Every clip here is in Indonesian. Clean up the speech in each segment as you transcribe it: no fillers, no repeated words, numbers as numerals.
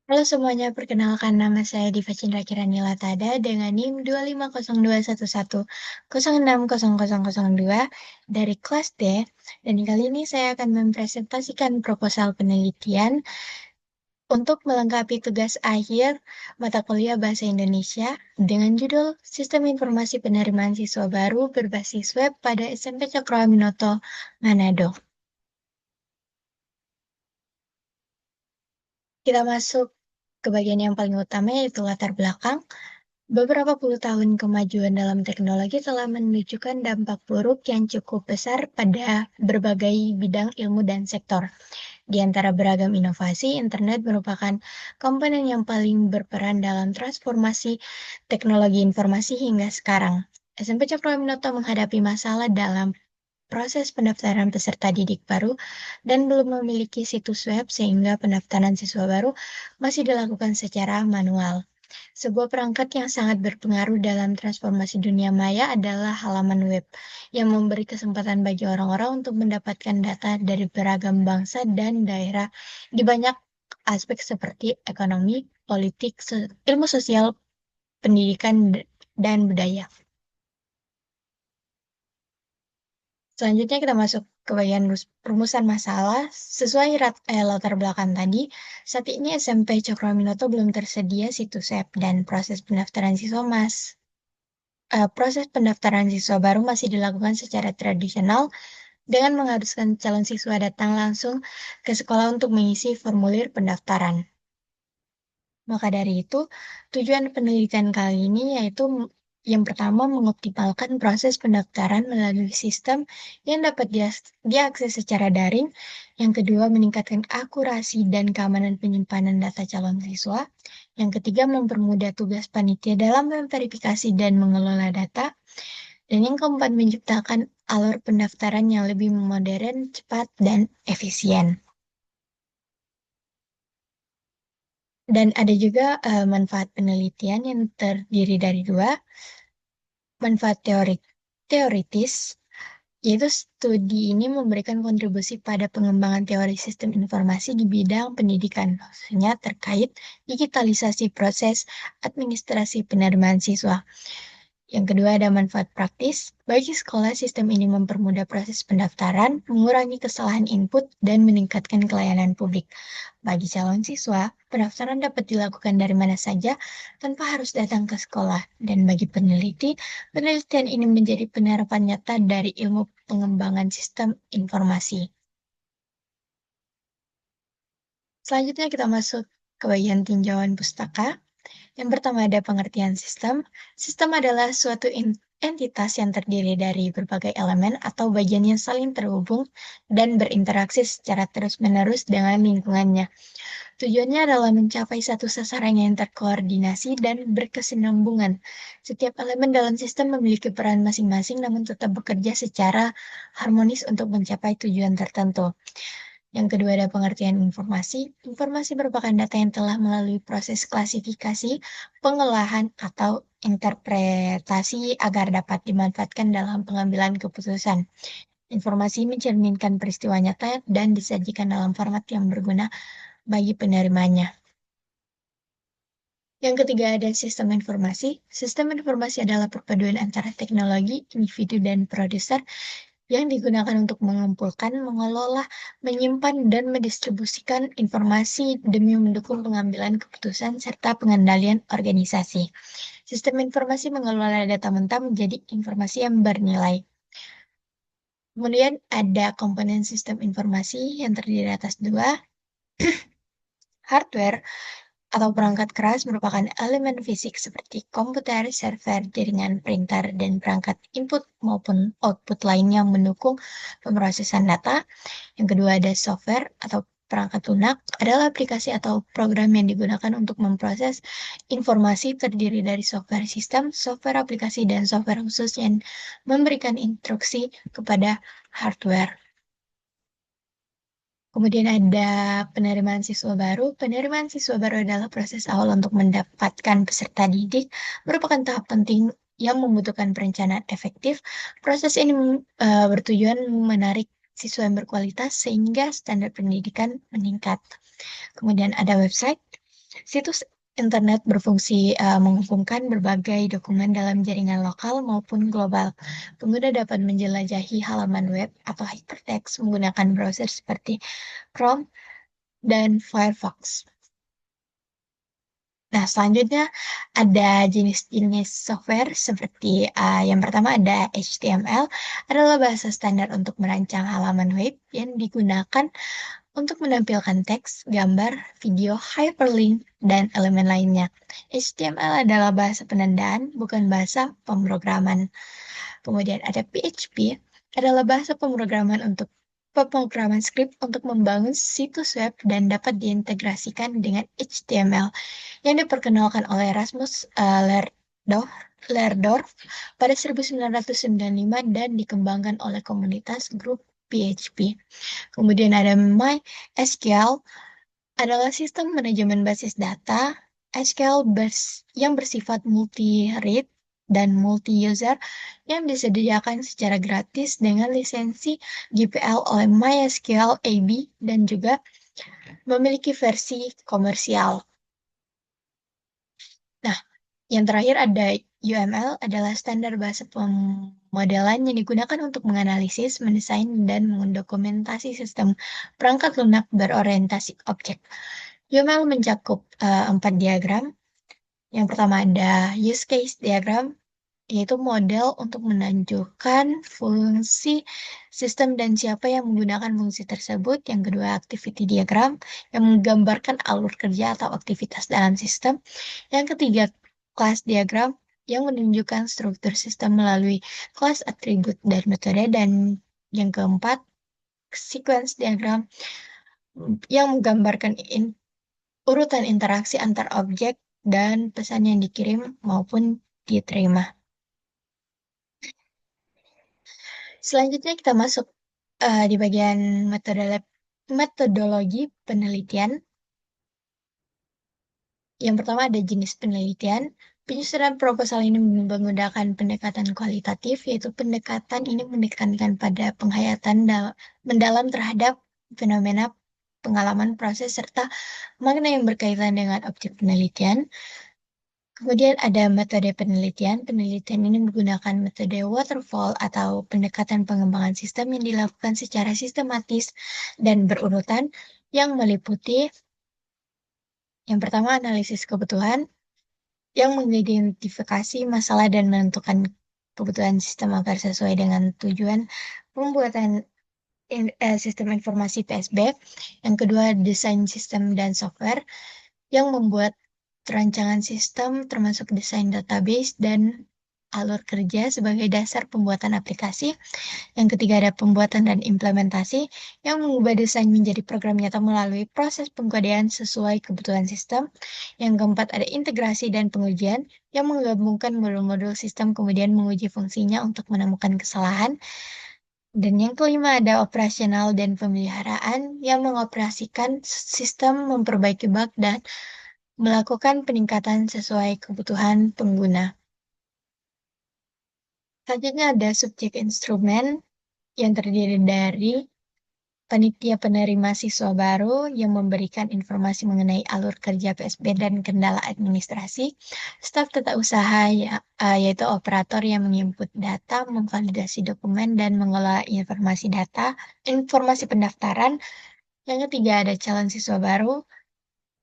Halo semuanya, perkenalkan nama saya Diva Cindra Kirani Latada dengan NIM 2502110600002 dari kelas D. Dan kali ini saya akan mempresentasikan proposal penelitian untuk melengkapi tugas akhir mata kuliah Bahasa Indonesia dengan judul Sistem Informasi Penerimaan Siswa Baru Berbasis Web pada SMP Cokroaminoto, Manado. Kita masuk ke bagian yang paling utama yaitu latar belakang. Beberapa puluh tahun kemajuan dalam teknologi telah menunjukkan dampak buruk yang cukup besar pada berbagai bidang ilmu dan sektor. Di antara beragam inovasi, internet merupakan komponen yang paling berperan dalam transformasi teknologi informasi hingga sekarang. SMP Cokro Aminoto menghadapi masalah dalam proses pendaftaran peserta didik baru dan belum memiliki situs web sehingga pendaftaran siswa baru masih dilakukan secara manual. Sebuah perangkat yang sangat berpengaruh dalam transformasi dunia maya adalah halaman web, yang memberi kesempatan bagi orang-orang untuk mendapatkan data dari beragam bangsa dan daerah di banyak aspek seperti ekonomi, politik, ilmu sosial, pendidikan, dan budaya. Selanjutnya kita masuk ke bagian rumusan masalah. Sesuai latar belakang tadi, saat ini SMP Cokroaminoto belum tersedia situs web dan proses pendaftaran siswa baru masih dilakukan secara tradisional dengan mengharuskan calon siswa datang langsung ke sekolah untuk mengisi formulir pendaftaran. Maka dari itu, tujuan penelitian kali ini yaitu yang pertama mengoptimalkan proses pendaftaran melalui sistem yang dapat diakses secara daring. Yang kedua, meningkatkan akurasi dan keamanan penyimpanan data calon siswa. Yang ketiga, mempermudah tugas panitia dalam memverifikasi dan mengelola data. Dan yang keempat, menciptakan alur pendaftaran yang lebih modern, cepat, dan efisien. Dan ada juga manfaat penelitian yang terdiri dari dua, manfaat teoritis, yaitu studi ini memberikan kontribusi pada pengembangan teori sistem informasi di bidang pendidikan, khususnya terkait digitalisasi proses administrasi penerimaan siswa. Yang kedua ada manfaat praktis. Bagi sekolah, sistem ini mempermudah proses pendaftaran, mengurangi kesalahan input, dan meningkatkan kelayanan publik. Bagi calon siswa, pendaftaran dapat dilakukan dari mana saja tanpa harus datang ke sekolah. Dan bagi peneliti, penelitian ini menjadi penerapan nyata dari ilmu pengembangan sistem informasi. Selanjutnya kita masuk ke bagian tinjauan pustaka. Yang pertama ada pengertian sistem. Sistem adalah suatu entitas yang terdiri dari berbagai elemen atau bagian yang saling terhubung dan berinteraksi secara terus-menerus dengan lingkungannya. Tujuannya adalah mencapai satu sasaran yang terkoordinasi dan berkesinambungan. Setiap elemen dalam sistem memiliki peran masing-masing namun tetap bekerja secara harmonis untuk mencapai tujuan tertentu. Yang kedua ada pengertian informasi. Informasi merupakan data yang telah melalui proses klasifikasi, pengolahan, atau interpretasi agar dapat dimanfaatkan dalam pengambilan keputusan. Informasi mencerminkan peristiwa nyata dan disajikan dalam format yang berguna bagi penerimanya. Yang ketiga ada sistem informasi. Sistem informasi adalah perpaduan antara teknologi, individu, dan produser yang digunakan untuk mengumpulkan, mengelola, menyimpan, dan mendistribusikan informasi demi mendukung pengambilan keputusan serta pengendalian organisasi. Sistem informasi mengelola data mentah menjadi informasi yang bernilai. Kemudian ada komponen sistem informasi yang terdiri atas dua, hardware atau perangkat keras merupakan elemen fisik seperti komputer, server, jaringan, printer, dan perangkat input maupun output lain yang mendukung pemrosesan data. Yang kedua ada software atau perangkat lunak adalah aplikasi atau program yang digunakan untuk memproses informasi terdiri dari software sistem, software aplikasi, dan software khusus yang memberikan instruksi kepada hardware. Kemudian ada penerimaan siswa baru. Penerimaan siswa baru adalah proses awal untuk mendapatkan peserta didik, merupakan tahap penting yang membutuhkan perencanaan efektif. Proses ini bertujuan menarik siswa yang berkualitas sehingga standar pendidikan meningkat. Kemudian ada website. Situs internet berfungsi menghubungkan berbagai dokumen dalam jaringan lokal maupun global. Pengguna dapat menjelajahi halaman web atau hypertext menggunakan browser seperti Chrome dan Firefox. Nah, selanjutnya ada jenis-jenis software seperti yang pertama ada HTML, adalah bahasa standar untuk merancang halaman web yang digunakan untuk menampilkan teks, gambar, video, hyperlink, dan elemen lainnya. HTML adalah bahasa penandaan, bukan bahasa pemrograman. Kemudian ada PHP, adalah bahasa pemrograman skrip untuk membangun situs web dan dapat diintegrasikan dengan HTML yang diperkenalkan oleh Rasmus Lerdorf pada 1995 dan dikembangkan oleh komunitas grup PHP. Kemudian ada MySQL, adalah sistem manajemen basis data SQL yang bersifat multi-read dan multi-user yang disediakan secara gratis dengan lisensi GPL oleh MySQL AB dan juga memiliki versi komersial. Nah, yang terakhir ada UML, adalah standar bahasa pemodelan yang digunakan untuk menganalisis, mendesain, dan mendokumentasi sistem perangkat lunak berorientasi objek. UML mencakup 4 diagram. Yang pertama ada use case diagram, yaitu model untuk menunjukkan fungsi sistem dan siapa yang menggunakan fungsi tersebut. Yang kedua, activity diagram, yang menggambarkan alur kerja atau aktivitas dalam sistem. Yang ketiga, class diagram, yang menunjukkan struktur sistem melalui kelas, atribut, dan metode. Dan yang keempat, sequence diagram, yang menggambarkan urutan interaksi antar objek dan pesan yang dikirim maupun diterima. Selanjutnya kita masuk di bagian metodologi penelitian. Yang pertama ada jenis penelitian. Penyusunan proposal ini menggunakan pendekatan kualitatif, yaitu pendekatan ini menekankan pada penghayatan mendalam terhadap fenomena, pengalaman, proses, serta makna yang berkaitan dengan objek penelitian. Kemudian ada metode penelitian. Penelitian ini menggunakan metode waterfall atau pendekatan pengembangan sistem yang dilakukan secara sistematis dan berurutan yang meliputi yang pertama analisis kebutuhan, yang mengidentifikasi masalah dan menentukan kebutuhan sistem agar sesuai dengan tujuan pembuatan sistem informasi PSB. Yang kedua, desain sistem dan software yang membuat rancangan sistem termasuk desain database dan alur kerja sebagai dasar pembuatan aplikasi. Yang ketiga ada pembuatan dan implementasi yang mengubah desain menjadi program nyata melalui proses pengkodean sesuai kebutuhan sistem. Yang keempat ada integrasi dan pengujian yang menggabungkan modul-modul sistem kemudian menguji fungsinya untuk menemukan kesalahan. Dan yang kelima ada operasional dan pemeliharaan yang mengoperasikan sistem, memperbaiki bug, dan melakukan peningkatan sesuai kebutuhan pengguna. Selanjutnya ada subjek instrumen yang terdiri dari panitia penerima siswa baru yang memberikan informasi mengenai alur kerja PSB dan kendala administrasi, staf tata usaha yaitu operator yang menginput data, memvalidasi dokumen, dan mengelola informasi pendaftaran. Yang ketiga ada calon siswa baru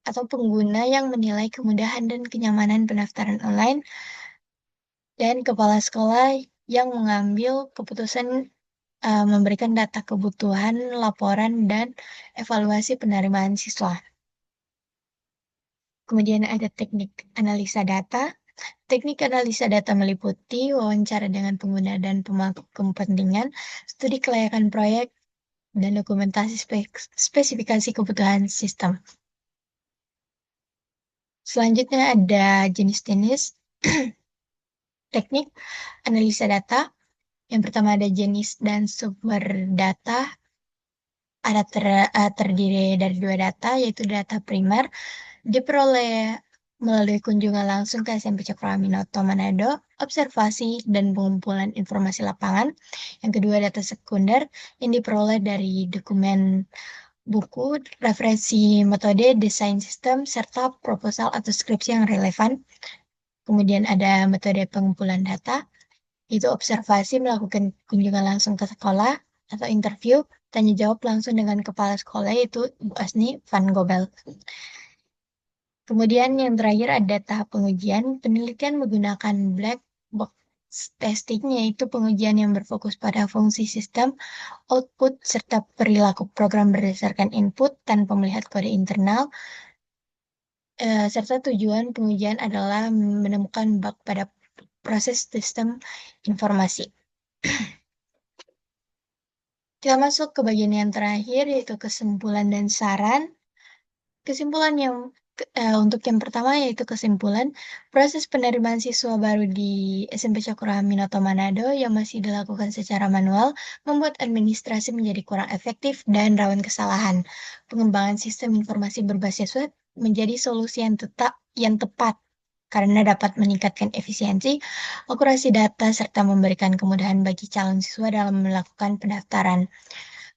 atau pengguna yang menilai kemudahan dan kenyamanan pendaftaran online, dan kepala sekolah yang mengambil keputusan memberikan data kebutuhan, laporan, dan evaluasi penerimaan siswa. Kemudian ada teknik analisa data. Teknik analisa data meliputi wawancara dengan pengguna dan pemangku kepentingan, studi kelayakan proyek, dan dokumentasi spesifikasi kebutuhan sistem. Selanjutnya ada jenis-jenis teknik analisa data. Yang pertama ada jenis dan sumber data. Ada terdiri dari 2 data, yaitu data primer, diperoleh melalui kunjungan langsung ke SMP Cokroaminoto Manado, observasi, dan pengumpulan informasi lapangan. Yang kedua, data sekunder yang diperoleh dari dokumen buku, referensi metode, desain sistem, serta proposal atau skripsi yang relevan. Kemudian ada metode pengumpulan data, itu observasi, melakukan kunjungan langsung ke sekolah, atau interview, tanya jawab langsung dengan kepala sekolah, yaitu Bu Asni Van Gobel. Kemudian yang terakhir ada tahap pengujian. Penelitian menggunakan black box testing, yaitu pengujian yang berfokus pada fungsi sistem, output, serta perilaku program berdasarkan input tanpa melihat kode internal. Serta tujuan pengujian adalah menemukan bug pada proses sistem informasi. Kita masuk ke bagian yang terakhir, yaitu kesimpulan dan saran. Kesimpulan untuk yang pertama yaitu kesimpulan, proses penerimaan siswa baru di SMP Cakura Aminoto Manado yang masih dilakukan secara manual membuat administrasi menjadi kurang efektif dan rawan kesalahan. Pengembangan sistem informasi berbasis web menjadi solusi yang tepat karena dapat meningkatkan efisiensi, akurasi data, serta memberikan kemudahan bagi calon siswa dalam melakukan pendaftaran.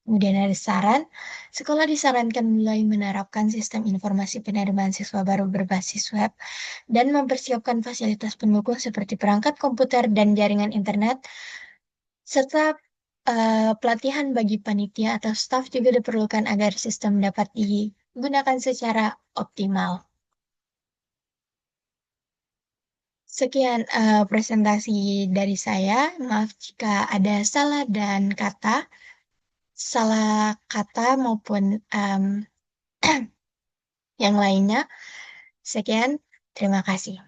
Kemudian ada saran, sekolah disarankan mulai menerapkan sistem informasi penerimaan siswa baru berbasis web dan mempersiapkan fasilitas pendukung seperti perangkat komputer dan jaringan internet, serta pelatihan bagi panitia atau staf juga diperlukan agar sistem dapat digunakan secara optimal. Sekian presentasi dari saya. Maaf jika ada salah kata maupun yang lainnya. Sekian, terima kasih.